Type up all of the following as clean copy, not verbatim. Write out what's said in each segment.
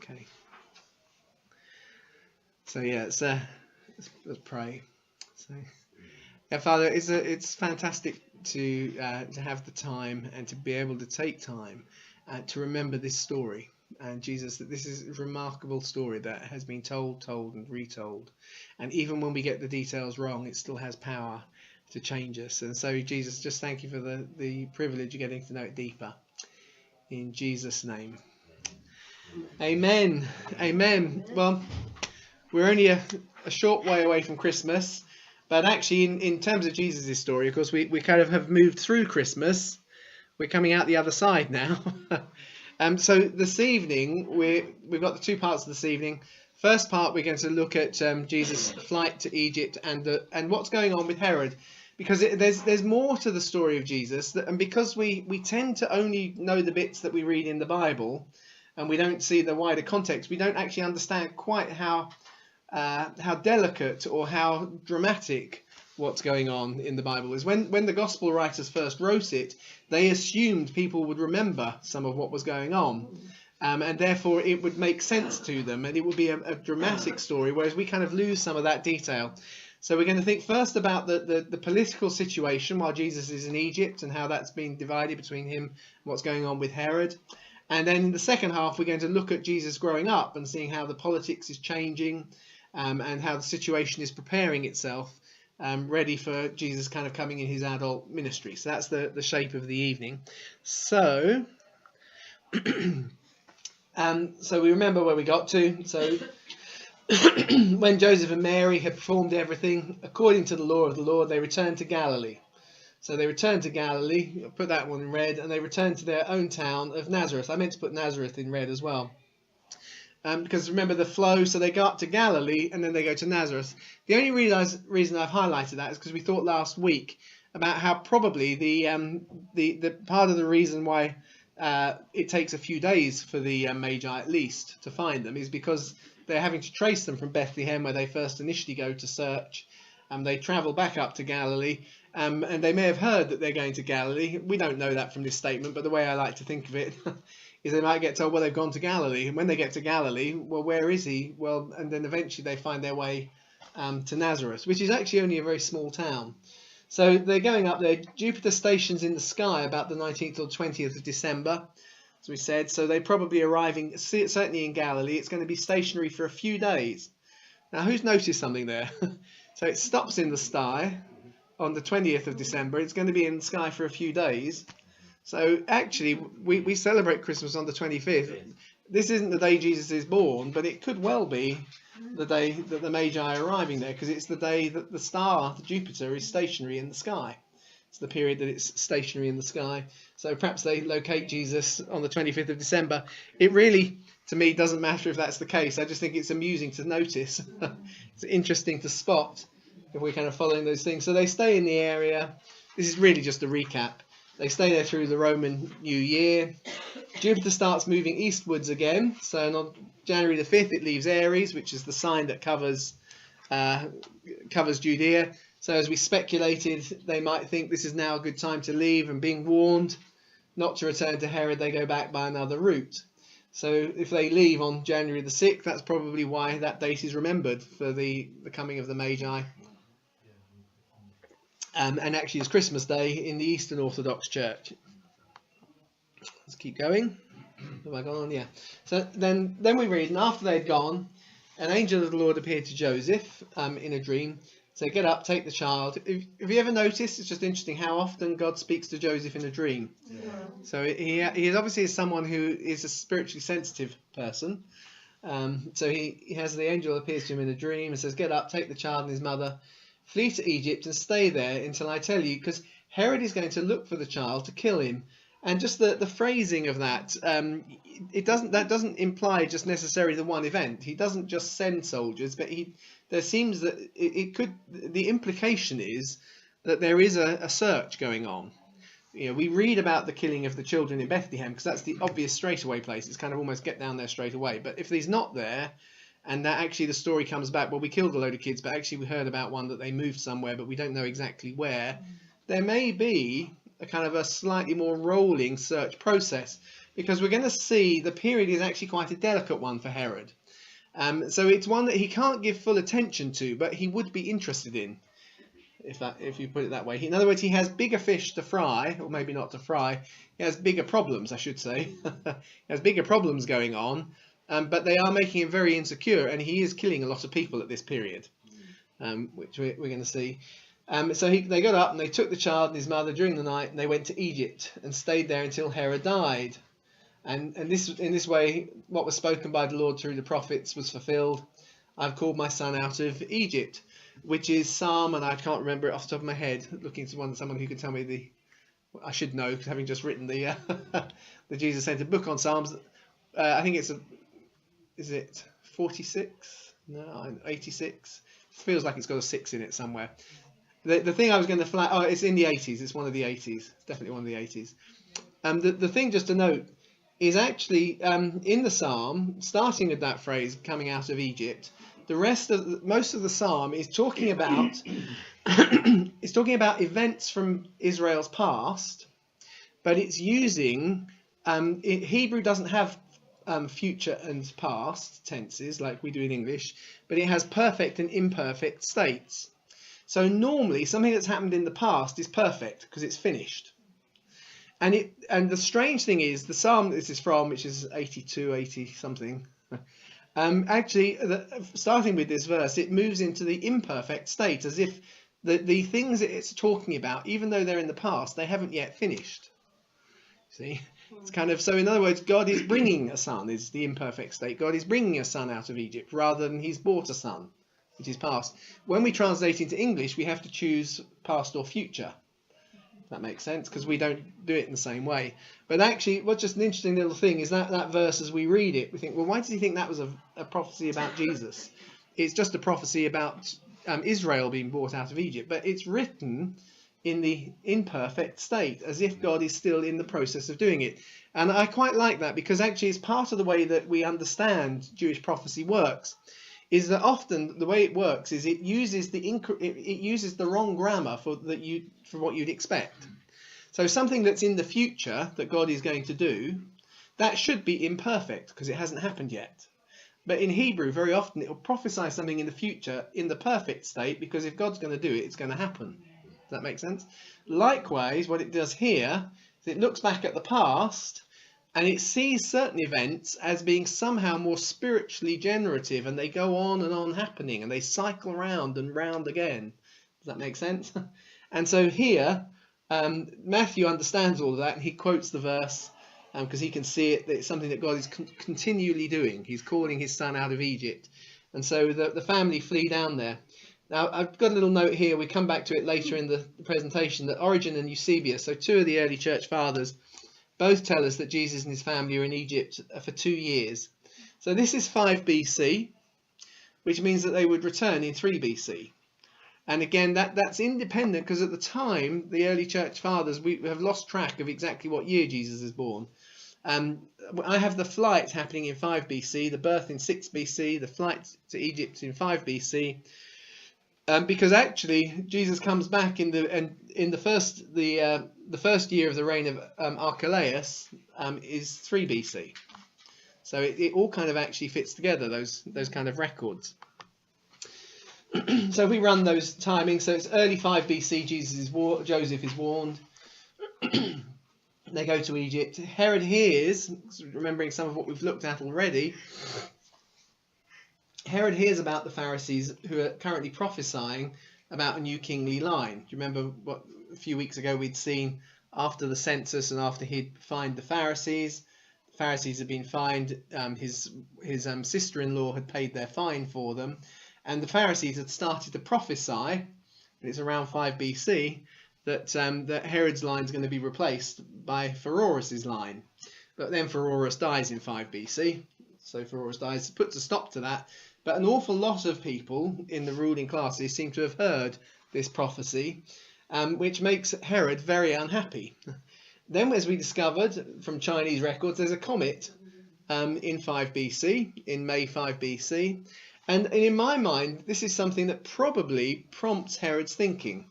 Okay. So yeah, let's pray. So, yeah, Father, it's fantastic to have the time and to be able to take time to remember this story. And Jesus, that this is a remarkable story that has been told and retold. And even when we get the details wrong, it still has power to change us. And so, Jesus, just thank you for the privilege of getting to know it deeper. In Jesus' name. Amen. Amen. Well, we're only a short way away from Christmas. But actually, in terms of Jesus' story, of course, we kind of have moved through Christmas. We're coming out the other side now. So this evening, we've got the two parts of this evening. First part, we're going to look at Jesus' flight to Egypt and what's going on with Herod. Because there's more to the story of Jesus. And because we tend to only know the bits that we read in the Bible, and we don't see the wider context, we don't actually understand quite how delicate or how dramatic what's going on in the Bible is. When the gospel writers first wrote it, they assumed people would remember some of what was going on, and therefore it would make sense to them, and it would be a dramatic story, whereas we kind of lose some of that detail. So we're going to think first about the political situation while Jesus is in Egypt and how that's been divided between him and what's going on with Herod. And then in the second half, we're going to look at Jesus growing up and seeing how the politics is changing, and how the situation is preparing itself, ready for Jesus kind of coming in his adult ministry. So that's the shape of the evening. So, so we remember where we got to. So when Joseph and Mary had performed everything according to the law of the Lord, they returned to Galilee. So they returned to Galilee, I'll put that one in red, and they returned to their own town of Nazareth. I meant to put Nazareth in red as well. Because remember the flow, so they go up to Galilee and then they go to Nazareth. The only reason I've highlighted that is because we thought last week about how probably the part of the reason why it takes a few days for the Magi at least to find them is because they're having to trace them from Bethlehem, where they first initially go to search. They travel back up to Galilee, and they may have heard that they're going to Galilee. We don't know that from this statement, but the way I like to think of it is they might get told, well, they've gone to Galilee. And when they get to Galilee, well, where is he? Well, and then eventually they find their way to Nazareth, which is actually only a very small town. So they're going up there. Jupiter stations in the sky about the 19th or 20th of December, as we said. So they're probably arriving, certainly in Galilee. It's going to be stationary for a few days. Now, who's noticed something there? So it stops in the sky on the 20th of December. It's going to be in the sky for a few days. So actually, we celebrate Christmas on the 25th. This isn't the day Jesus is born, but it could well be the day that the Magi are arriving there, because it's the day that the star, the Jupiter, is stationary in the sky. It's the period that it's stationary in the sky. So perhaps they locate Jesus on the 25th of December. It really, to me, doesn't matter if that's the case. I just think it's amusing to notice. It's interesting to spot if we're kind of following those things. So they stay in the area. This is really just a recap. They stay there through the Roman New Year. Jupiter starts moving eastwards again. So on January the 5th, it leaves Aries, which is the sign that covers Judea. So as we speculated, they might think this is now a good time to leave, and being warned not to return to Herod, they go back by another route. So if they leave on January the 6th, that's probably why that date is remembered for the coming of the Magi. And actually it's Christmas Day in the Eastern Orthodox Church. Let's keep going. Have I gone on? Yeah. So then we read, and after they'd gone, an angel of the Lord appeared to Joseph in a dream. So get up, take the child. Have you ever noticed, it's just interesting how often God speaks to Joseph in a dream? Yeah. So he is obviously someone who is a spiritually sensitive person. So he has the angel appears to him in a dream and says, get up, take the child and his mother, flee to Egypt and stay there until I tell you, because Herod is going to look for the child to kill him. And just the phrasing of that, that doesn't imply just necessarily the one event. He doesn't just send soldiers, but there seems that the implication is that there is a search going on. You know, we read about the killing of the children in Bethlehem because that's the obvious straightaway place. It's kind of almost get down there straight away. But if he's not there, and that actually the story comes back, well, we killed a load of kids, but actually we heard about one that they moved somewhere, but we don't know exactly where. There may be a kind of a slightly more rolling search process. because we're going to see the period is actually quite a delicate one for Herod. So it's one that he can't give full attention to, but he would be interested in, if you put it that way. In other words, he has bigger fish to fry, or maybe not to fry. He has bigger problems, I should say. He has bigger problems going on, but they are making him very insecure, and he is killing a lot of people at this period, which we're going to see. So they got up and they took the child and his mother during the night, and they went to Egypt and stayed there until Herod died. And in this way, what was spoken by the Lord through the prophets was fulfilled. I've called my son out of Egypt, which is Psalm, and I can't remember it off the top of my head. Looking to someone who can tell me I should know, because having just written the the Jesus Centered book on Psalms, I think is it 46? No, 86. It feels like it's got a 6 in it somewhere. The thing I was going to flag, it's in the 80s. It's one of the 80s. It's definitely one of the 80s. The thing just to note is actually in the psalm, starting with that phrase coming out of Egypt, most of the psalm is talking about events from Israel's past, but it's using Hebrew doesn't have future and past tenses like we do in English, but it has perfect and imperfect states. So normally something that's happened in the past is perfect because it's finished. And the strange thing is, the psalm this is from, which is 82, 80 something, actually, starting with this verse, it moves into the imperfect state, as if the things that it's talking about, even though they're in the past, they haven't yet finished. See? It's kind of, so in other words, God is bringing a son, is the imperfect state. God is bringing a son out of Egypt, rather than he's brought a son, which is past. When we translate into English, we have to choose past or future. That makes sense, because we don't do it in the same way. But actually, what's just an interesting little thing is that verse, as we read it, we think, well, why does he think that was a prophecy about Jesus? It's just a prophecy about Israel being brought out of Egypt, but it's written in the imperfect state, as if God is still in the process of doing it. And I quite like that, because actually it's part of the way that we understand Jewish prophecy works, is that often the way it works is it uses the wrong grammar for what you'd expect. So something that's in the future that God is going to do, that should be imperfect because it hasn't happened yet. But in Hebrew, very often it will prophesy something in the future in the perfect state, because if God's going to do it, it's going to happen. Does that make sense? Likewise, what it does here is it looks back at the past and it sees certain events as being somehow more spiritually generative, and they go on and on happening, and they cycle round and round again. Does that make sense? And so here, Matthew understands all of that, and he quotes the verse because he can see it, that it's something that God is continually doing. He's calling his son out of Egypt. And so the family flee down there. Now, I've got a little note here. We come back to it later in the presentation, that Origen and Eusebius, so two of the early church fathers, both tell us that Jesus and his family are in Egypt for 2 years. So this is 5 BC, which means that they would return in 3 BC. And again, that's independent, because at the time, the early church fathers, we have lost track of exactly what year Jesus is born. I have the flight happening in 5 BC, the birth in 6 BC, the flight to Egypt in 5 BC. Because actually, Jesus comes back in the first year of the reign of Archelaus is 3 BC. So it all kind of actually fits together, those kind of records. So if we run those timings, so it's early 5 BC. Joseph is warned. They go to Egypt. Herod hears, remembering some of what we've looked at already. Herod hears about the Pharisees who are currently prophesying about a new kingly line. Do you remember what a few weeks ago we'd seen after the census and after he'd fined the Pharisees? The Pharisees had been fined. His sister-in-law had paid their fine for them. And the Pharisees had started to prophesy, and it's around 5 BC, that Herod's line is going to be replaced by Pheroras' line. But then Pheroras dies in 5 BC. So Pheroras dies, puts a stop to that. But an awful lot of people in the ruling classes seem to have heard this prophecy, which makes Herod very unhappy. Then, as we discovered from Chinese records, there's a comet in 5 BC, in May 5 BC. And in my mind, this is something that probably prompts Herod's thinking.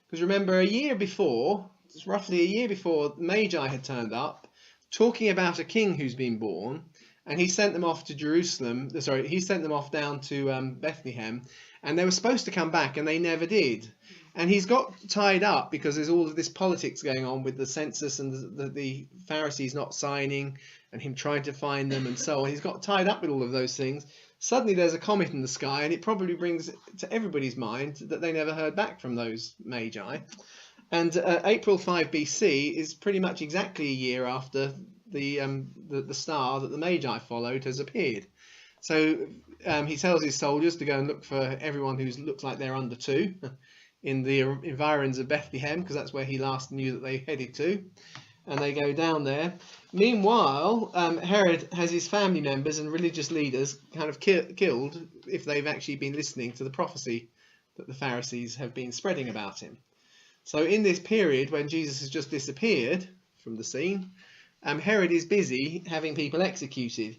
Because remember, roughly a year before, Magi had turned up, talking about a king who's been born, and he sent them off to Jerusalem. Sorry, he sent them off down to Bethlehem, and they were supposed to come back, and they never did. And he's got tied up because there's all of this politics going on with the census and the Pharisees not signing, and him trying to find them and so on. He's got tied up with all of those things. Suddenly there's a comet in the sky, and it probably brings to everybody's mind that they never heard back from those magi. And April 5 BC is pretty much exactly a year after the star that the Magi followed has appeared. So he tells his soldiers to go and look for everyone who looks like they're under 2 in the environs of Bethlehem, because that's where he last knew that they headed to. And they go down there. Meanwhile, Herod has his family members and religious leaders kind of killed if they've actually been listening to the prophecy that the Pharisees have been spreading about him. So in this period when Jesus has just disappeared from the scene, Herod is busy having people executed.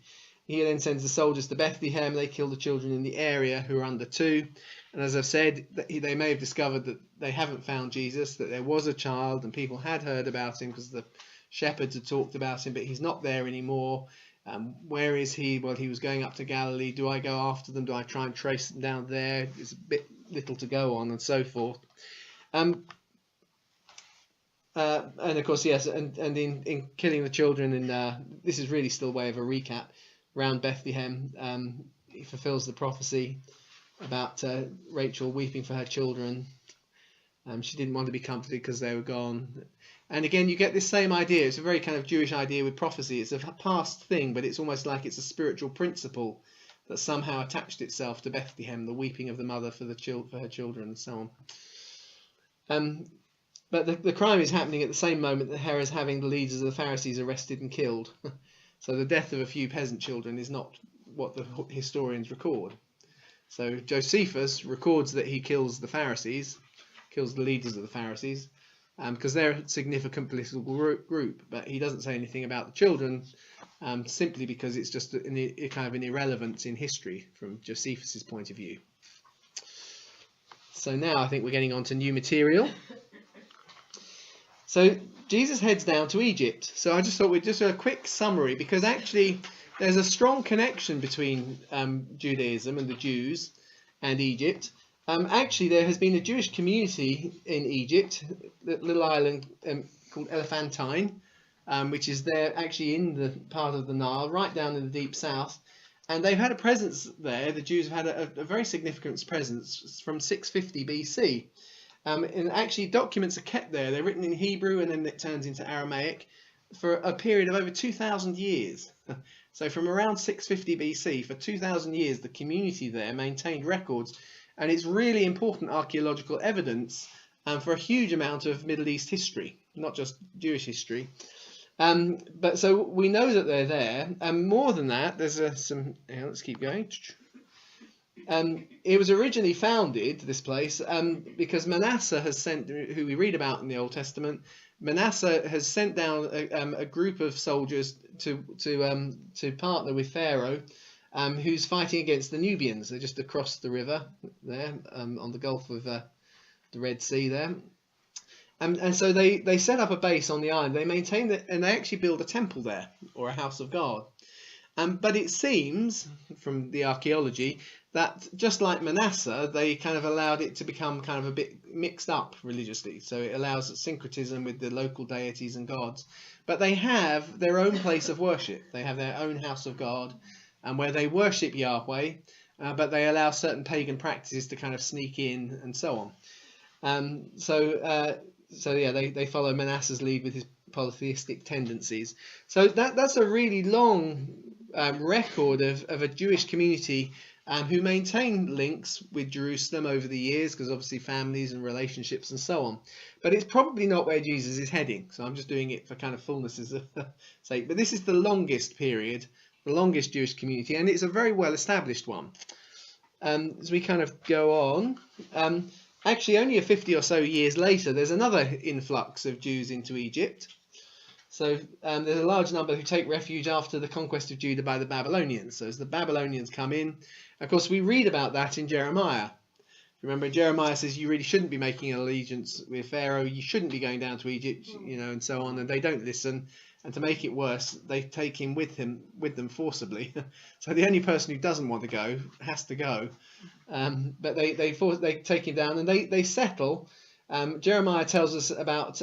He then sends the soldiers to Bethlehem. They kill the children in the area who are under 2. And as I've said, they may have discovered that they haven't found Jesus, that there was a child and people had heard about him because the shepherds had talked about him, but he's not there anymore. Where is he? Well, he was going up to Galilee. Do I go after them? Do I try and trace them down there? There's a bit little to go on and so forth. And of course, yes, and in killing the children, and this is really still way of a recap, around Bethlehem, he fulfills the prophecy about Rachel weeping for her children. She didn't want to be comforted because they were gone. And again, you get this same idea. It's a very kind of Jewish idea with prophecy. It's a past thing, but it's almost like it's a spiritual principle that somehow attached itself to Bethlehem, the weeping of the mother for her children and so on. But the crime is happening at the same moment that Herod is having the leaders of the Pharisees arrested and killed. So the death of a few peasant children is not what the historians record. So Josephus records that he kills the Pharisees, kills the leaders of the Pharisees, because they're a significant political group, but he doesn't say anything about the children, simply because it's just a kind of an irrelevance in history from Josephus's point of view. So now I think we're getting on to new material. So Jesus heads down to Egypt. So I just thought we'd just do a quick summary, because actually there's a strong connection between Judaism and the Jews and Egypt. Actually, there has been a Jewish community in Egypt, the little island called Elephantine, which is there actually in the part of the Nile, right down in the deep south. And they've had a presence there. The Jews have had a very significant presence from 650 BC. And actually documents are kept there. They're written in Hebrew and then it turns into Aramaic for a period of over 2,000 years. So from around 650 BC, for 2,000 years, the community there maintained records. And it's really important archaeological evidence for a huge amount of Middle East history, not just Jewish history. But so we know that they're there. And more than that, there's some... let's keep going. It was originally founded, this place, because Manasseh has sent, who we read about in the Old Testament, Manasseh has sent down a group of soldiers to partner with Pharaoh, who's fighting against the Nubians. They're just across the river there, on the Gulf of the Red Sea there. And so they set up a base on the island. They maintain that, and they actually build a temple there, or a house of God. But it seems, from the archaeology, that just like Manasseh, they kind of allowed it to become kind of a bit mixed up religiously. So it allows syncretism with the local deities and gods. But they have their own place of worship. They have their own house of God, where they worship Yahweh, but they allow certain pagan practices to kind of sneak in and so on. So yeah, they follow Manasseh's lead with his polytheistic tendencies. So that's a really long record of a Jewish community who maintain links with Jerusalem over the years, because obviously families and relationships and so on. But it's probably not where Jesus is heading, so I'm just doing it for kind of fullness' sake. But this is the longest period, the longest Jewish community, and it's a very well established one. As we kind of go on, actually only 50 or so years later, there's another influx of Jews into Egypt. So there's a large number who take refuge after the conquest of Judah by the Babylonians. So as the Babylonians come in, of course, we read about that in Jeremiah. Remember, Jeremiah says you really shouldn't be making an allegiance with Pharaoh. You shouldn't be going down to Egypt, and so on. And they don't listen. And to make it worse, they take him with them forcibly. So the only person who doesn't want to go has to go. But they take him down and they settle. Jeremiah tells us about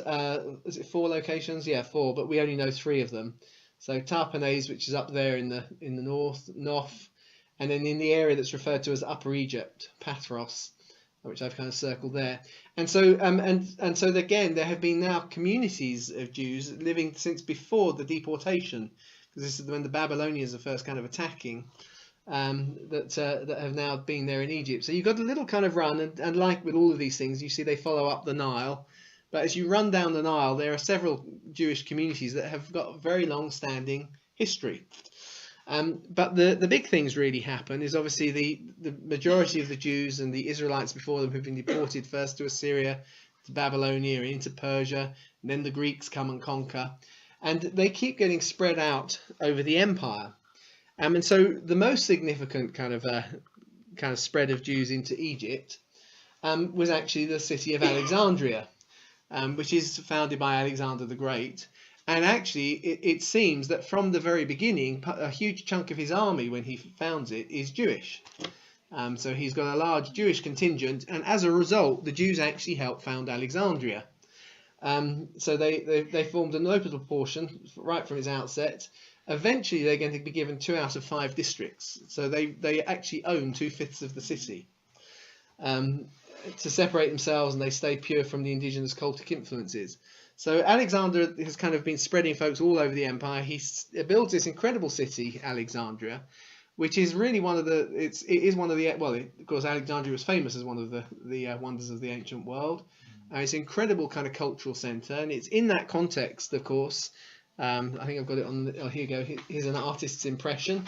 is it 4 locations? Yeah, 4, but we only know 3 of them. So Tarpanes, which is up there in the north, Nof, and then in the area that's referred to as Upper Egypt, Pathros, which I've kind of circled there. And so and so again, there have been now communities of Jews living since before the deportation, because this is when the Babylonians are first kind of attacking, that have now been there in Egypt. So you've got a little kind of run, and like with all of these things, you see they follow up the Nile. But as you run down the Nile, there are several Jewish communities that have got very long-standing history. But the big things really happen is obviously the majority of the Jews and the Israelites before them have been deported first to Assyria, to Babylonia, into Persia, and then the Greeks come and conquer. And they keep getting spread out over the empire. And so the most significant kind of spread of Jews into Egypt was actually the city of Alexandria, which is founded by Alexander the Great. And actually, it seems that from the very beginning, a huge chunk of his army, when he founds it, is Jewish. So he's got a large Jewish contingent, and as a result, the Jews actually helped found Alexandria. So they formed a notable portion right from its outset. Eventually, they're going to be given 2 out of 5 districts. So they actually own 2/5 of the city to separate themselves, and they stay pure from the indigenous cultic influences. So Alexander has kind of been spreading folks all over the empire. He builds this incredible city, Alexandria, which is really one of the. It is one of the. Well, of course, Alexandria was famous as one of the wonders of the ancient world. It's an incredible kind of cultural centre, and it's in that context, of course. I think I've got it on. Oh, here you go. Here's an artist's impression.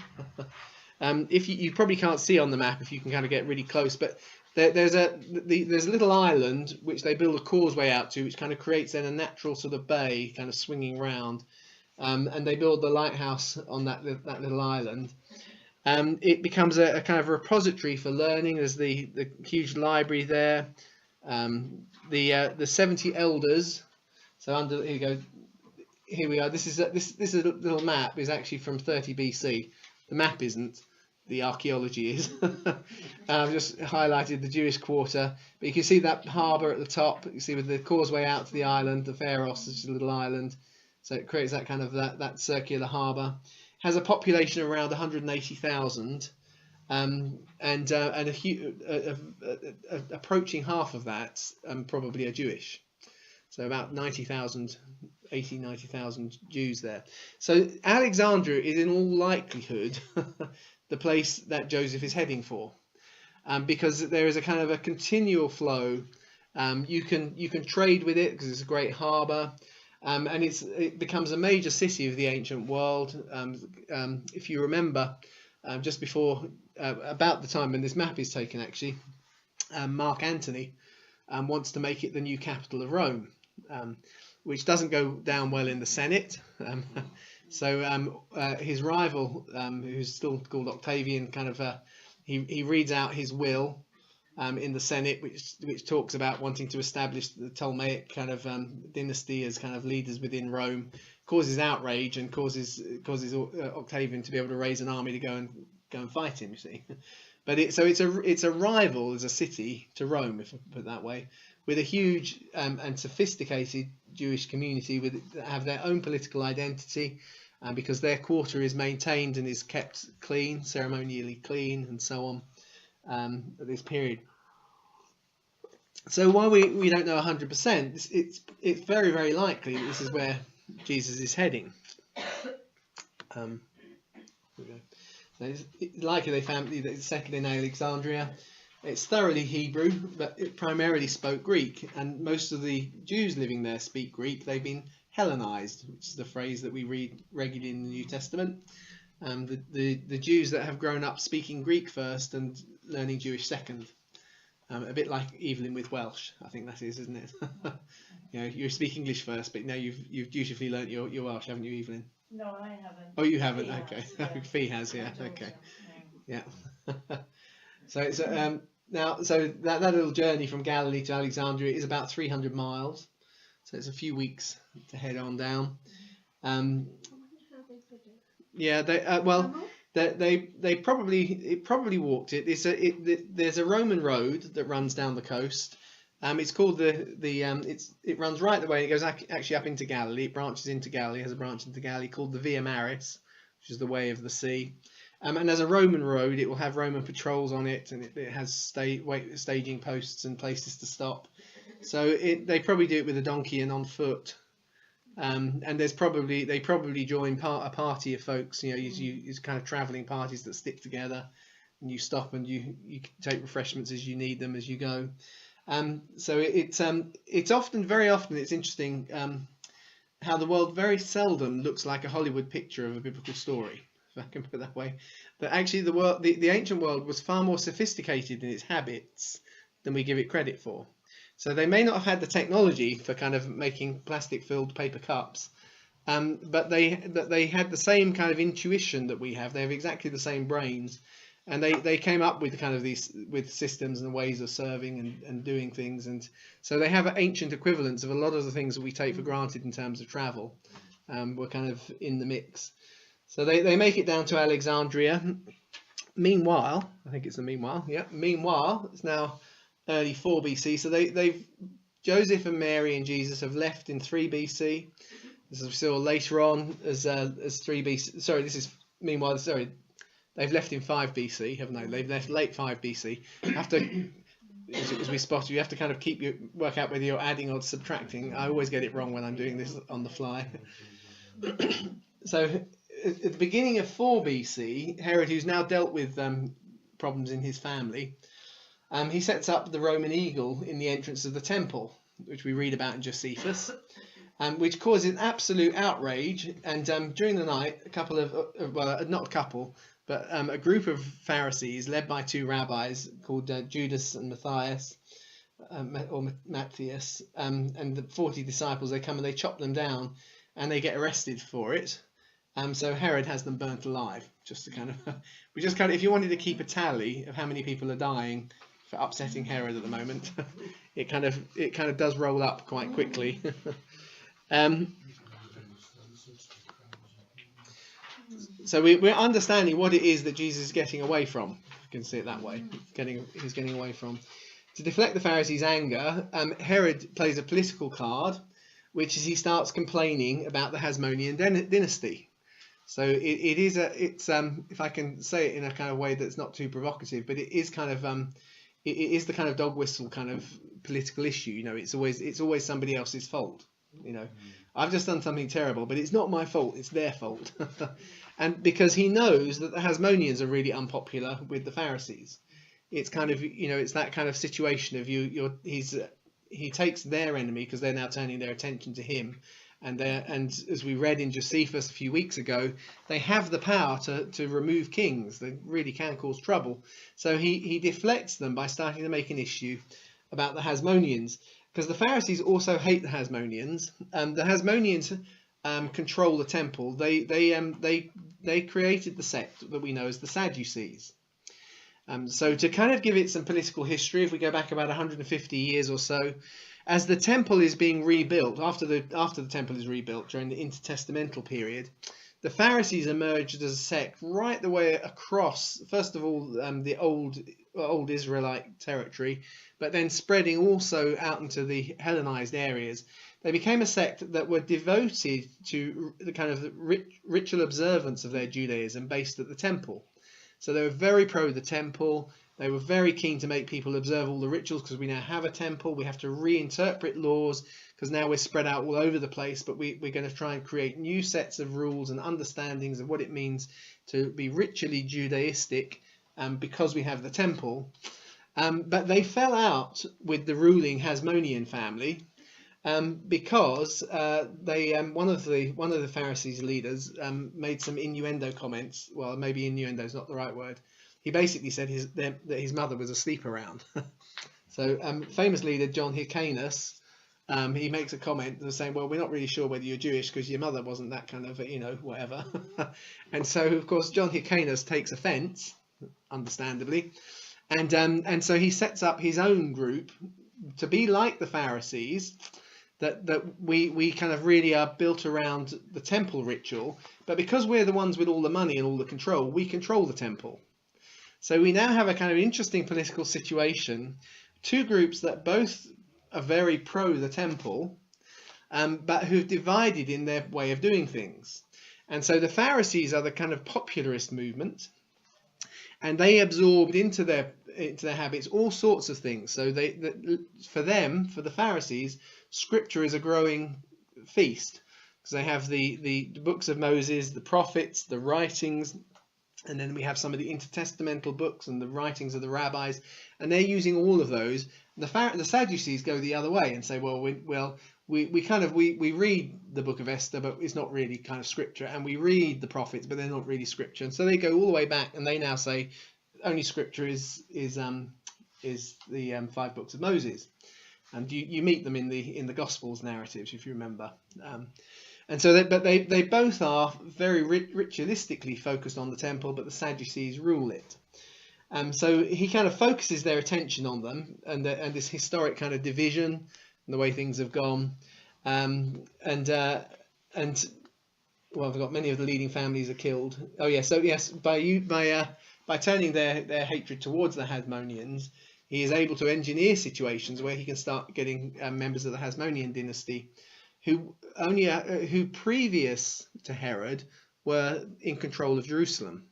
If you probably can't see on the map if you can kind of get really close, but there's a little island which they build a causeway out to, which kind of creates then a natural sort of bay kind of swinging round, and they build the lighthouse on that little island. It becomes a kind of repository for learning. There's the huge library there. The 70 elders. So here you go. Here we are. This is a little map is actually from 30 BC. The map isn't. The archaeology is. I've just highlighted the Jewish quarter, but you can see that harbour at the top. You see with the causeway out to the island, the Pharos is a little island, so it creates that kind of that circular harbour. Has a population of around 180,000, and approaching half of that probably are Jewish. So about 90,000 Jews there. So Alexandria is in all likelihood the place that Joseph is heading for, because there is a kind of a continual flow. You can trade with it because it's a great harbour, and it becomes a major city of the ancient world. If you remember, just before about the time when this map is taken, actually, Mark Antony wants to make it the new capital of Rome, which doesn't go down well in the Senate. So his rival, who's still called Octavian, kind of he reads out his will in the Senate, which talks about wanting to establish the Ptolemaic kind of dynasty as kind of leaders within Rome, causes outrage and causes Octavian to be able to raise an army to go and fight him. You see, but it's a rival as a city to Rome, if I put it that way, with a huge and sophisticated Jewish community that have their own political identity, because their quarter is maintained and is kept clean, ceremonially clean, and so on at this period. So while we don't know 100%, it's very, very likely that this is where Jesus is heading. So it's likely they settled in Alexandria. It's thoroughly Hebrew, but it primarily spoke Greek, and most of the Jews living there speak Greek. They've been Hellenized, which is the phrase that we read regularly in the New Testament. The Jews that have grown up speaking Greek first and learning Jewish second. A bit like Evelyn with Welsh, I think that is, isn't it? You speak English first, but now you've dutifully learnt your Welsh, haven't you, Evelyn? No, I haven't. Oh, you haven't? Fee Okay. has, yeah. Fee has, yeah. Okay. Yeah. Yeah. So that little journey from Galilee to Alexandria is about 300 miles. So it's a few weeks to head on down. Um, yeah, they probably walked it. There's a Roman road that runs down the coast. It's called it runs right the way. It goes actually up into Galilee. It branches into Galilee. Has a branch into Galilee called the Via Maris, which is the way of the sea. And as a Roman road, it will have Roman patrols on it, and it has staging posts and places to stop. So they probably do it with a donkey and on foot. And they probably join a party of folks. It's kind of travelling parties that stick together, and you stop and you take refreshments as you need them as you go. So it's very often it's interesting how the world very seldom looks like a Hollywood picture of a biblical story, if I can put it that way. That actually the ancient world was far more sophisticated in its habits than we give it credit for. So they may not have had the technology for kind of making plastic-filled paper cups, but they had the same kind of intuition that we have. They have exactly the same brains, and they came up with kind of with systems and ways of serving and doing things, and so they have ancient equivalents of a lot of the things that we take for granted in terms of travel. Were kind of in the mix. So they make it down to Alexandria. Meanwhile, I think it's meanwhile. It's now early 4 BC. So they've Joseph and Mary and Jesus have left in 3 BC. This is still later on as 3 BC. Sorry, this is meanwhile. Sorry, they've left in 5 BC, haven't they? They've left late 5 BC. As we spotted, you have to kind of work out whether you're adding or subtracting. I always get it wrong when I'm doing this on the fly. So at the beginning of 4 BC, Herod, who's now dealt with problems in his family, he sets up the Roman eagle in the entrance of the temple, which we read about in Josephus, which causes absolute outrage. And during the night, a group of Pharisees led by 2 rabbis called Judas and Matthias, or Matthias, and the 40 disciples, they come and they chop them down, and they get arrested for it. So Herod has them burnt alive, just to kind of, if you wanted to keep a tally of how many people are dying for upsetting Herod at the moment, it kind of does roll up quite quickly. So we're understanding what it is that Jesus is getting away from. You can see it that way. He's getting away from. To deflect the Pharisees' anger, Herod plays a political card, which is he starts complaining about the Hasmonean dynasty. So it's if I can say it in a kind of way that's not too provocative, but it is kind of it is the kind of dog whistle kind of political issue. It's always somebody else's fault. I've just done something terrible, but it's not my fault, it's their fault. And because he knows that the Hasmoneans are really unpopular with the Pharisees. It's kind of, it's that kind of situation of he takes their enemy because they're now turning their attention to him. And as we read in Josephus a few weeks ago, they have the power to remove kings. They really can cause trouble. So he deflects them by starting to make an issue about the Hasmoneans, because the Pharisees also hate the Hasmoneans. The Hasmoneans control the temple. They created the sect that we know as the Sadducees. So to kind of give it some political history, if we go back about 150 years or so, as the temple is being rebuilt, after the temple is rebuilt during the intertestamental period, the Pharisees emerged as a sect right the way across, first of all, the old Israelite territory, but then spreading also out into the Hellenized areas. They became a sect that were devoted to the kind of ritual observance of their Judaism based at the temple. So they were very pro the temple. They were very keen to make people observe all the rituals, because we now have a temple. We have to reinterpret laws because now we're spread out all over the place, but we're going to try and create new sets of rules and understandings of what it means to be ritually Judaistic because we have the temple. But they fell out with the ruling Hasmonean family because one of the Pharisees' leaders made some innuendo comments. Well, maybe innuendo is not the right word. He basically said that his mother was asleep around. So famous leader John Hyrcanus, he makes a comment saying, well, we're not really sure whether you're Jewish because your mother wasn't that kind of, whatever. And so, of course, John Hyrcanus takes offence, understandably. And so he sets up his own group to be like the Pharisees, that we kind of really are built around the temple ritual, but because we're the ones with all the money and all the control, we control the temple. So we now have a kind of interesting political situation, two groups that both are very pro the temple, but who've divided in their way of doing things. And so the Pharisees are the kind of popularist movement, and they absorbed into their habits all sorts of things. So for the Pharisees, Scripture is a growing feast, because they have the books of Moses, the prophets, the writings, and then we have some of the intertestamental books and the writings of the rabbis, and they're using all of those. The Sadducees go the other way and say, well, we read the book of Esther, but it's not really kind of scripture, and we read the prophets, but they're not really scripture. And so they go all the way back, and they now say only scripture is the 5 books of Moses, and you meet them in the Gospels narratives, if you remember. And so they both are very ritualistically focused on the temple, but the Sadducees rule it. So he kind of focuses their attention on them and this historic kind of division and the way things have gone. Well, I've got many of the leading families are killed. Oh yeah, so yes, by turning their hatred towards the Hasmoneans, he is able to engineer situations where he can start getting members of the Hasmonean dynasty who previous to Herod were in control of Jerusalem.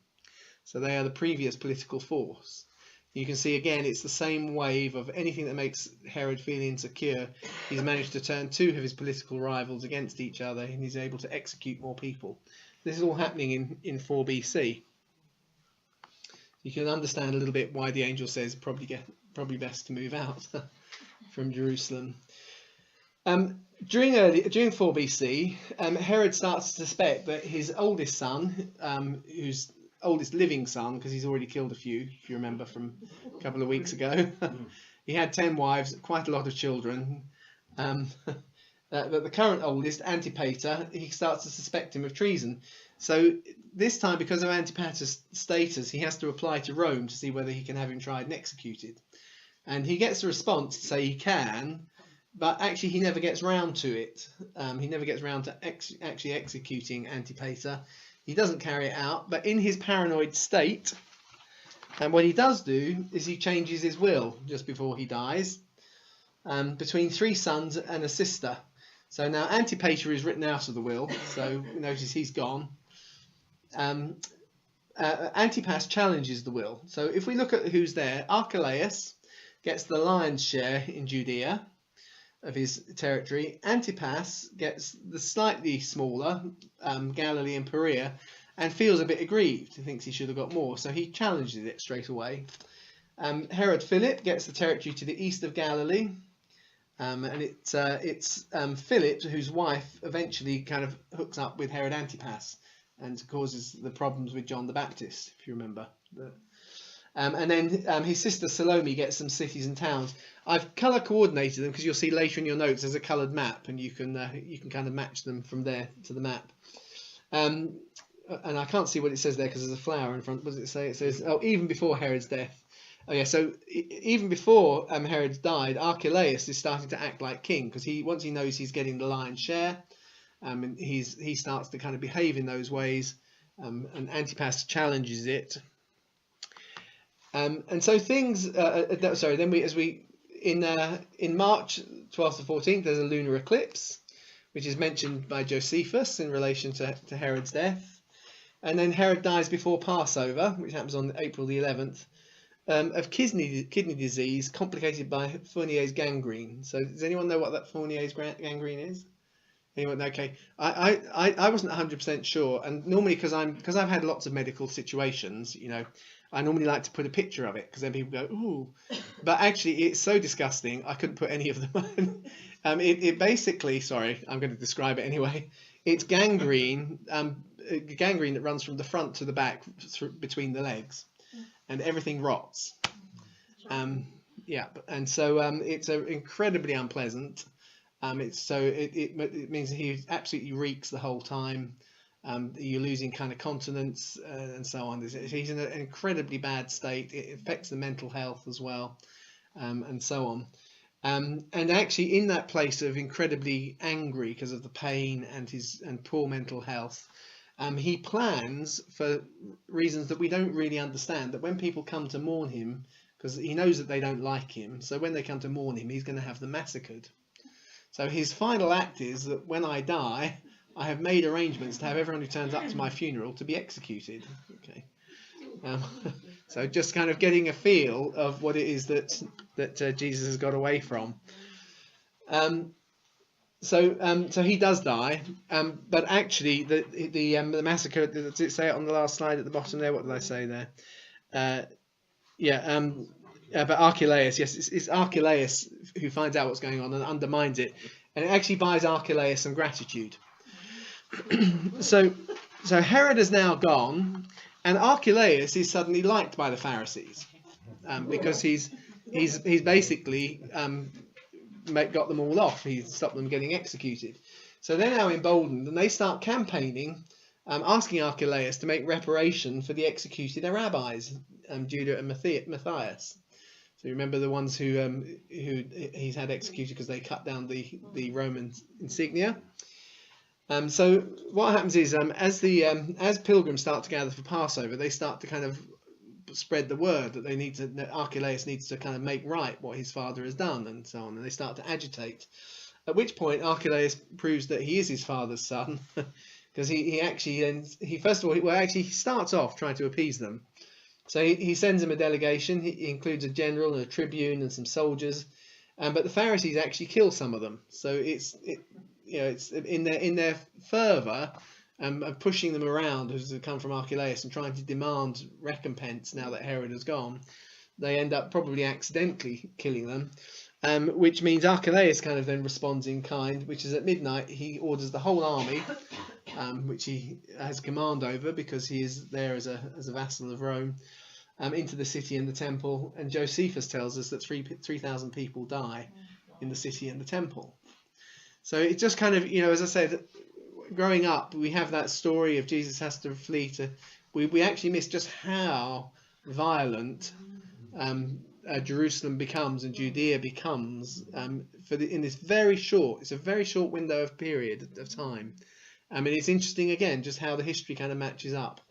So they are the previous political force. You can see again, it's the same wave of anything that makes Herod feel insecure. He's managed to turn 2 of his political rivals against each other, and he's able to execute more people. This is all happening in 4 BC. You can understand a little bit why the angel says probably best to move out from Jerusalem. During 4 BC, Herod starts to suspect that his oldest son, whose oldest living son, because he's already killed a few, if you remember from a couple of weeks ago, he had 10 wives, quite a lot of children. But the current oldest, Antipater, he starts to suspect him of treason. So this time, because of Antipater's status, he has to apply to Rome to see whether he can have him tried and executed. And he gets a response to say he can, but actually he never gets round to it. He never gets round to actually executing Antipater. He doesn't carry it out, but in his paranoid state, and what he does do is he changes his will just before he dies, between 3 sons and a sister. So now Antipater is written out of the will, so notice he's gone. Antipas challenges the will. So if we look at who's there, Archelaus gets the lion's share in Judea of his territory. Antipas gets the slightly smaller Galilee and Perea, and feels a bit aggrieved. He thinks he should have got more, so he challenges it straight away. Herod Philip gets the territory to the east of Galilee, and it's Philip whose wife eventually kind of hooks up with Herod Antipas and causes the problems with John the Baptist, if you remember. And then his sister Salome gets some cities and towns. I've colour coordinated them because you'll see later in your notes there's a coloured map, and you can kind of match them from there to the map. And I can't see what it says there because there's a flower in front. What does it say? It says, oh, even before Herod's death. Oh yeah, so even before Herod died, Archelaus is starting to act like king, because once he knows he's getting the lion's share, and he starts to kind of behave in those ways, and Antipas challenges it. And so things. In March 12th to 14th, there's a lunar eclipse, which is mentioned by Josephus in relation to Herod's death, and then Herod dies before Passover, which happens on April the 11th, of kidney disease complicated by Fournier's gangrene. So does anyone know what that Fournier's gangrene is? Anyone? Okay, I wasn't 100% sure, and normally because I've had lots of medical situations, I normally like to put a picture of it, because then people go, ooh. But actually, it's so disgusting, I couldn't put any of them on. It basically, sorry, I'm going to describe it anyway. It's gangrene, gangrene that runs from the front to the back between the legs, and everything rots. Yeah, and so it's incredibly unpleasant. It means he absolutely reeks the whole time. You're losing kind of continence and so on. He's in an incredibly bad state. It affects the mental health as well, and so on. And actually, in that place of incredibly angry because of the pain and poor mental health, he plans, for reasons that we don't really understand, that when people come to mourn him, because he knows that they don't like him, so when they come to mourn him, he's going to have them massacred. So his final act is that when I die, I have made arrangements to have everyone who turns up to my funeral to be executed. Okay. So just kind of getting a feel of what it is that Jesus has got away from. So he does die, but actually the massacre. Did it say it on the last slide at the bottom there? What did I say there? But Archelaus, yes, it's Archelaus who finds out what's going on and undermines it, and it actually buys Archelaus some gratitude. So Herod has now gone, and Archelaus is suddenly liked by the Pharisees, because he's basically got them all off. He's stopped them getting executed. So they're now emboldened, and they start campaigning, asking Archelaus to make reparation for the executed rabbis, Judah and Matthias. So you remember the ones who he's had executed because they cut down the Roman insignia. So what happens is, as pilgrims start to gather for Passover, they start to kind of spread the word that Archelaus needs to kind of make right what his father has done, and so on, and they start to agitate. At which point Archelaus proves that he is his father's son, because he first of all he starts off trying to appease them. So he sends them a delegation. He includes a general and a tribune and some soldiers, but the Pharisees actually kill some of them. So it's in their fervour of pushing them around, who's come from Archelaus, and trying to demand recompense now that Herod has gone, they end up probably accidentally killing them, which means Archelaus kind of then responds in kind, which is at midnight he orders the whole army, which he has command over because he is there as a vassal of Rome, into the city and the temple. And Josephus tells us that 3,000 people die in the city and the temple. So it just kind of, as I said, growing up, we have that story of Jesus has to flee to. We actually miss just how violent Jerusalem becomes and Judea becomes in this very short. It's a very short window of period of time. I mean, it's interesting again just how the history kind of matches up.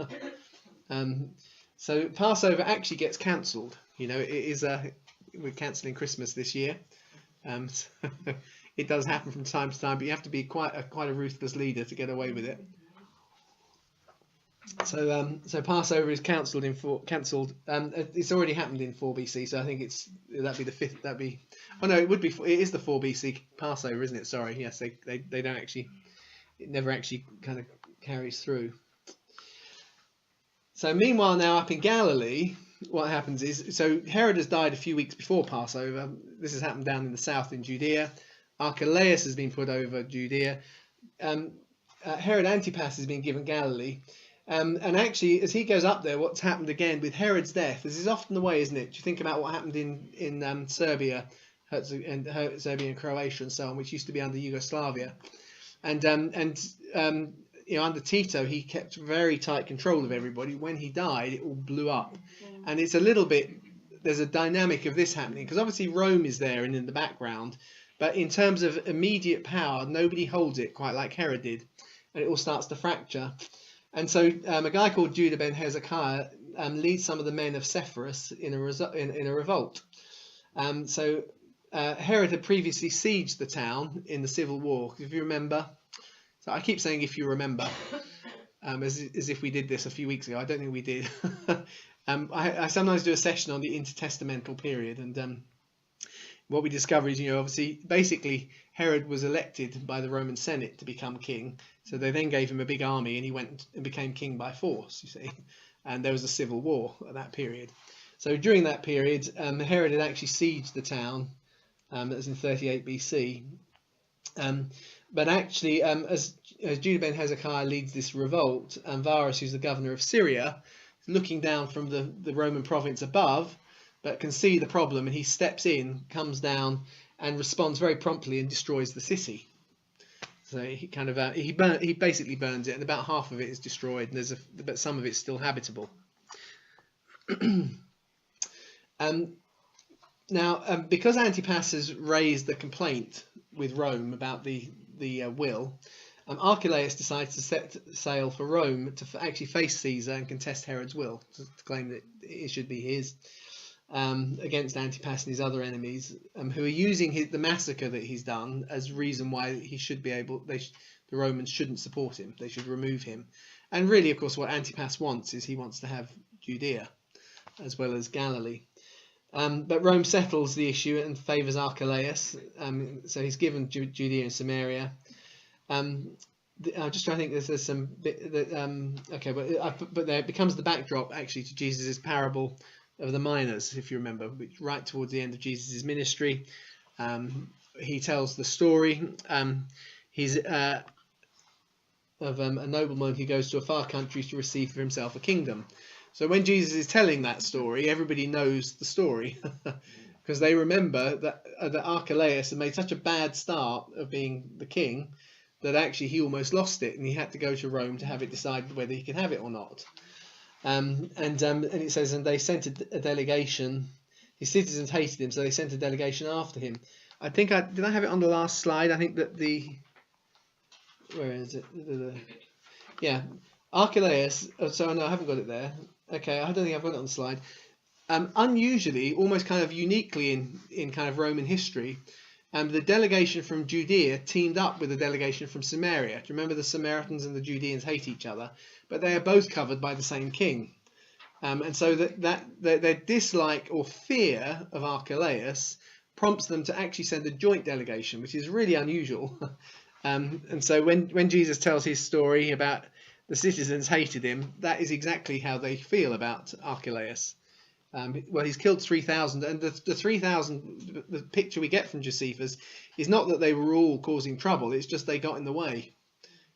So Passover actually gets cancelled. It is we're cancelling Christmas this year. So it does happen from time to time, but you have to be quite a ruthless leader to get away with it. So Passover is cancelled it's already happened in 4 BC, so I think that'd be the fifth. It is the 4 BC Passover, isn't it? Sorry, yes, they don't actually. It never actually kind of carries through. So meanwhile, now up in Galilee, what happens is, so Herod has died a few weeks before Passover. This has happened down in the south in Judea. Archelaus has been put over Judea. Herod Antipas has been given Galilee. And actually, as he goes up there, what's happened again with Herod's death, this is often the way, isn't it? You think about what happened in Serbia and Croatia and so on, which used to be under Yugoslavia. And under Tito, he kept very tight control of everybody. When he died, it all blew up. And it's a little bit, there's a dynamic of this happening, because obviously Rome is there and in the background, but in terms of immediate power, nobody holds it quite like Herod did, and it all starts to fracture. And so a guy called Judah ben Hezekiah leads some of the men of Sepphoris in a revolt. So Herod had previously sieged the town in the civil war, if you remember. So I keep saying if you remember, as if we did this a few weeks ago. I don't think we did. I sometimes do a session on the intertestamental period, and what we discover is, obviously, basically Herod was elected by the Roman Senate to become king. So they then gave him a big army, and he went and became king by force, you see. And there was a civil war at that period. So during that period, Herod had actually sieged the town. That was in 38 BC. But actually, as Judah ben Hezekiah leads this revolt, Varus, who's the governor of Syria, is looking down from the Roman province above, but can see the problem, and he steps in, comes down, and responds very promptly and destroys the city. So he kind of he basically burns it, and about half of it is destroyed, and but some of it's still habitable. Now, because Antipas has raised the complaint with Rome about the will, Archelaus decides to set sail for Rome to actually face Caesar and contest Herod's will, to claim that it should be his, against Antipas and his other enemies, who are using the massacre that he's done as reason why he should be able. The Romans shouldn't support him; they should remove him. And really, of course, what Antipas wants is he wants to have Judea as well as Galilee. But Rome settles the issue and favours Archelaus, so he's given Judea and Samaria. I'm just trying to think. There's some bit that okay, but there it becomes the backdrop actually to Jesus' parable of the miners, if you remember, which right towards the end of Jesus' ministry, he tells the story. He's of a nobleman who goes to a far country to receive for himself a kingdom. So when Jesus is telling that story, everybody knows the story because they remember that Archelaus had made such a bad start of being the king that actually he almost lost it, and he had to go to Rome to have it decided whether he could have it or not. And it says, and they sent a delegation. His citizens hated him, so they sent a delegation after him. I think did I have it on the last slide? I think that where is it? Yeah, Archelaus. Oh, so no, I haven't got it there. Okay, I don't think I've got it on the slide. Unusually, almost kind of uniquely in kind of Roman history, the delegation from Judea teamed up with a delegation from Samaria. Do you remember the Samaritans and the Judeans hate each other, but they are both covered by the same king. And so that their dislike or fear of Archelaus prompts them to actually send a joint delegation, which is really unusual. And so when Jesus tells his story about the citizens hated him, that is exactly how they feel about Archelaus. Well, he's killed 3,000, and the 3,000, the picture we get from Josephus is not that they were all causing trouble, it's just they got in the way.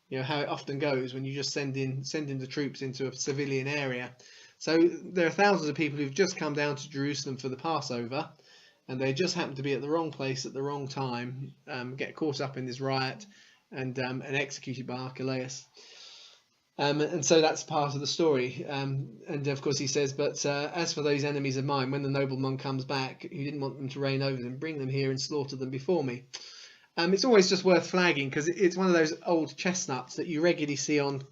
You know how it often goes when you just send in the troops into a civilian area. So there are thousands of people who've just come down to Jerusalem for the Passover, and they just happen to be at the wrong place at the wrong time, get caught up in this riot, and executed by Archelaus. And so that's part of the story. And of course he says, but as for those enemies of mine, when the nobleman comes back, who didn't want them to reign over them, bring them here and slaughter them before me. It's always just worth flagging because it's one of those old chestnuts that you regularly see on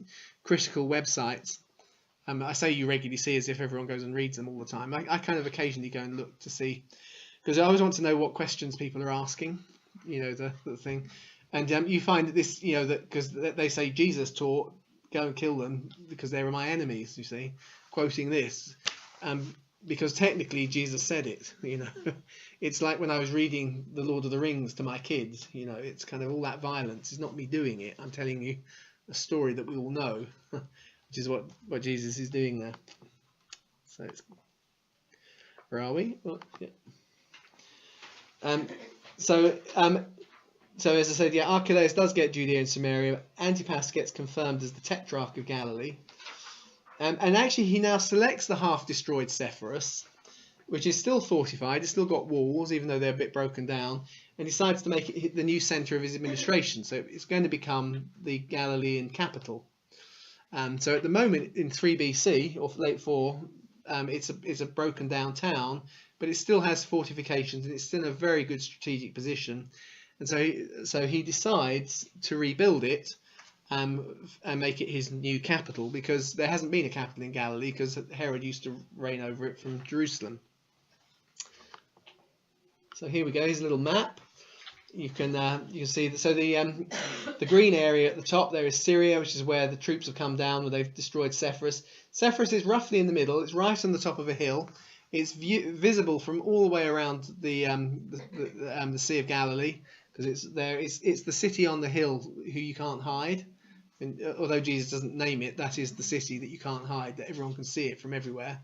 critical websites. I say you regularly see as if everyone goes and reads them all the time. I kind of occasionally go and look to see, because I always want to know what questions people are asking, you know, the thing. And you find that this, you know, that because they say Jesus taught, go and kill them because they were my enemies, you see, quoting this, because technically Jesus said it, you know. It's like when I was reading The Lord of the Rings to my kids, you know, it's kind of all that violence. It's not me doing it. I'm telling you a story that we all know, which is what Jesus is doing there. So where are we? Well, yeah. So as I said, yeah, Archelaus does get Judea and Samaria. Antipas gets confirmed as the Tetrarch of Galilee. And actually he now selects the half-destroyed Sepphoris, which is still fortified. It's still got walls, even though they're a bit broken down, and decides to make it the new centre of his administration. So it's going to become the Galilean capital. So at the moment, in 3 BC, or late 4, it's a broken down town, but it still has fortifications, and it's still in a very good strategic position. And so he decides to rebuild it and make it his new capital, because there hasn't been a capital in Galilee, because Herod used to reign over it from Jerusalem. So here we go. Here's a little map. You can see. So the green area at the top there is Syria, which is where the troops have come down, where they've destroyed Sepphoris. Sepphoris is roughly in the middle. It's right on the top of a hill. It's visible from all the way around the Sea of Galilee, because it's there. It's the city on the hill who you can't hide. And although Jesus doesn't name it, that is the city that you can't hide, that everyone can see it from everywhere.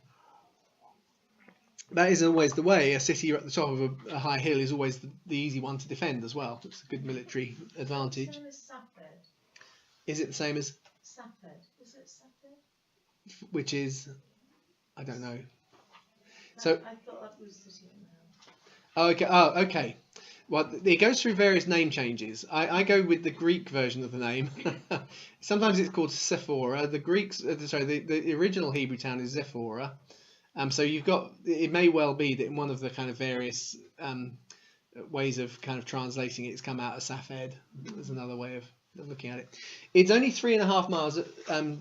That isn't always the way. A city at the top of a high hill is always the easy one to defend as well. It's a good military advantage. Same as Safford. Is it the same as? Safford. Is it Safford? Which is, I don't know. I thought that was the city on the hill. Oh, okay. Oh, okay. Well, it goes through various name changes. I go with the Greek version of the name. Sometimes it's called Sephora. The Greeks, the original Hebrew town is Zephora. So you've got, it may well be that in one of the kind of various ways of kind of translating it, it's come out as Safed. There's another way of looking at it. It's only 3.5 miles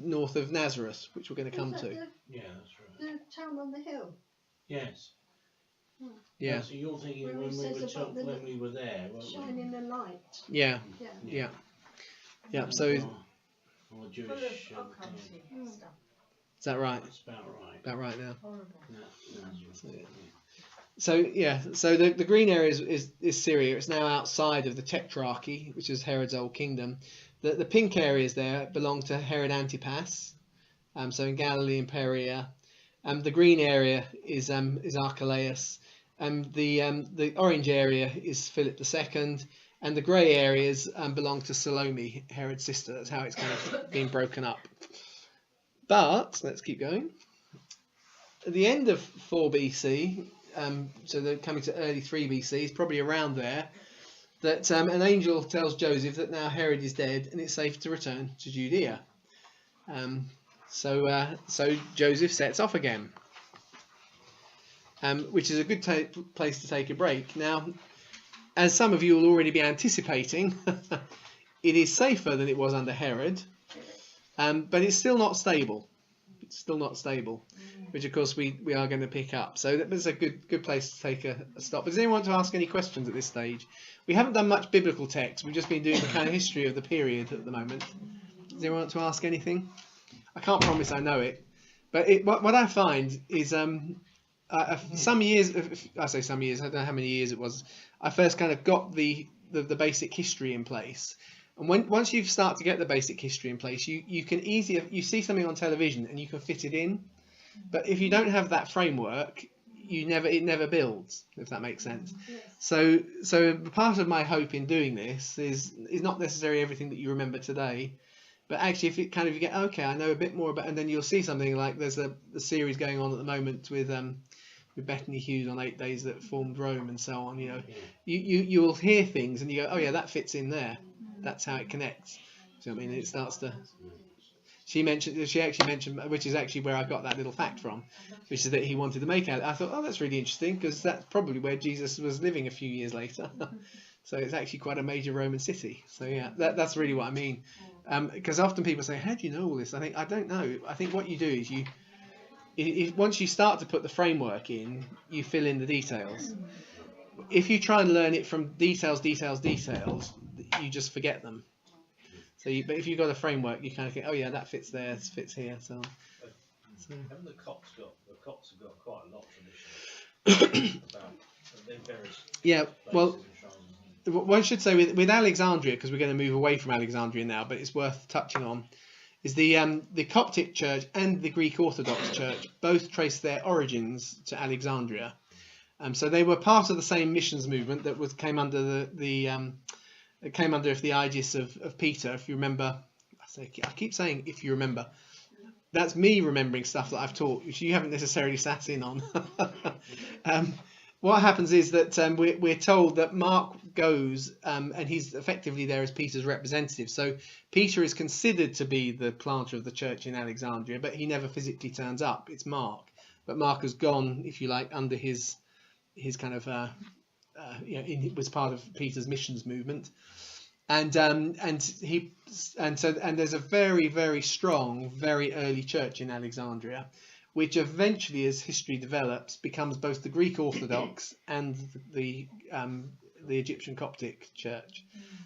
north of Nazareth, which we're going to come to. Yeah, that's right. The town on the hill. Yes. Yeah. So you're thinking Where when he we says were about the when we were there, weren't we? Shining the light. Yeah. Yeah. Yeah. Yeah. So Or Jewish. Full of occulty stuff. is that right? That's about right. About right now. Horrible. So the green area is Syria. It's now outside of the Tetrarchy, which is Herod's old kingdom. The pink areas there belong to Herod Antipas, so in Galilee and Perea. The green area is Archelaus. The orange area is Philip II, and the grey areas belong to Salome, Herod's sister. That's how it's kind of been broken up. But let's keep going. At the end of 4 BC, so they're coming to early 3 BC, it's probably around there, that an angel tells Joseph that now Herod is dead and it's safe to return to Judea. So Joseph sets off again, which is a good place to take a break. Now, as some of you will already be anticipating, it is safer than it was under Herod, but it's still not stable. It's still not stable, which of course we are going to pick up. So that's a good place to take a stop. But does anyone want to ask any questions at this stage? We haven't done much biblical text. We've just been doing the kind of history of the period at the moment. Does anyone want to ask anything? I can't promise I know it, but what I find is some years, I say some years, I don't know how many years it was, I first kind of got the basic history in place. And once you start to get the basic history in place, you can you see something on television and you can fit it in. But if you don't have that framework, it never builds, if that makes sense. Yes. So part of my hope in doing this is not necessarily everything that you remember today, but actually if you get, okay, I know a bit more about, and then you'll see something like there's a series going on at the moment with Bethany Hughes on 8 Days That Formed Rome and so on. You will hear things and you go, oh yeah, that fits in there. That's how it connects. So I mean, it starts to. She actually mentioned, which is actually where I got that little fact from, which is that he wanted to make out. I thought, oh, that's really interesting because that's probably where Jesus was living a few years later. So it's actually quite a major Roman city. So yeah, that's really what I mean. Because often people say, how do you know all this? I don't know. I think what you do is once you start to put the framework in, you fill in the details. If you try and learn it from details, you just forget them. But if you've got a framework, you kind of think, oh yeah, that fits there, this fits here, so on. Haven't the Copts have got quite a lot of tradition about various well, one should say with Alexandria, because we're going to move away from Alexandria now, but it's worth touching on, is the Coptic Church and the Greek Orthodox Church both trace their origins to Alexandria. So they were part of the same missions movement that came under it came under the aegis of Peter. If you remember, I keep saying if you remember, that's me remembering stuff that I've taught, which you haven't necessarily sat in on. What happens is that we're told that Mark goes and he's effectively there as Peter's representative. So Peter is considered to be the planter of the church in Alexandria, but he never physically turns up. It's Mark, but Mark has gone, if you like, under his kind of it was part of Peter's missions movement, and there's a very, very strong, very early church in Alexandria, which eventually, as history develops, becomes both the Greek Orthodox and the Egyptian Coptic Church.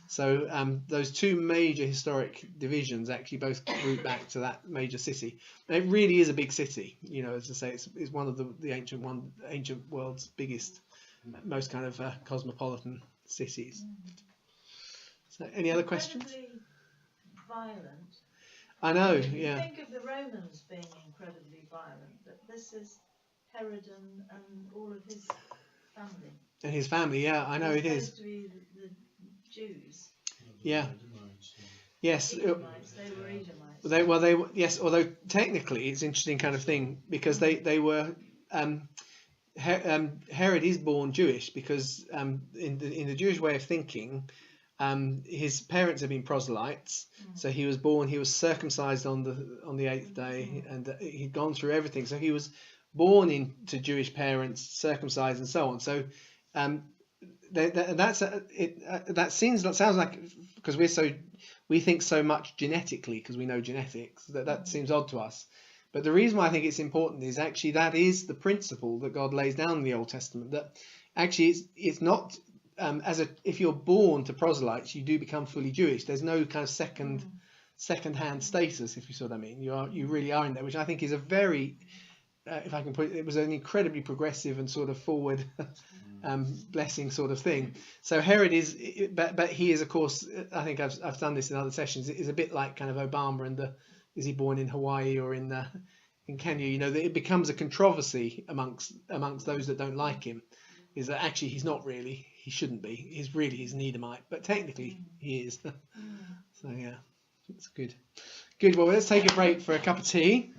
So those two major historic divisions actually both root back to that major city. And it really is a big city. As I say, it's one of the ancient world's biggest, most kind of cosmopolitan cities. So, any other questions? Violent. I know, You think of the Romans being incredibly violent, but this is Herod and all of his family. And his family, yeah, I know it is. Supposed to be the Jews. Yeah. Yes. Edomites, they were Edomites. Yes. Although technically, it's an interesting kind of thing because they were. Herod is born Jewish because in the Jewish way of thinking, his parents had been proselytes, so he was circumcised on the 8th day, and he'd gone through everything. So he was born into Jewish parents, circumcised, and so on. So that sounds like, because we think so much genetically because we know genetics, that seems odd to us. But the reason why I think it's important is actually that is the principle that God lays down in the Old Testament, that actually it's not if you're born to proselytes, you do become fully Jewish. There's no kind of second-hand status, if you see what I mean. You really are in there, which I think is a very if I can put it was an incredibly progressive and sort of forward blessing sort of thing. So Herod is, but he is, of course, I think I've done this in other sessions, is a bit like kind of Obama and is he born in Hawaii or in Kenya? You know, that it becomes a controversy amongst those that don't like him, is that actually he's not really, he shouldn't be, he's an Edomite, but technically he is. So yeah, that's good. Well, let's take a break for a cup of tea.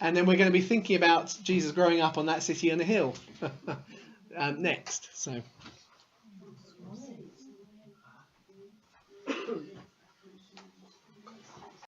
And then we're going to be thinking about Jesus growing up on that city on the hill next. So.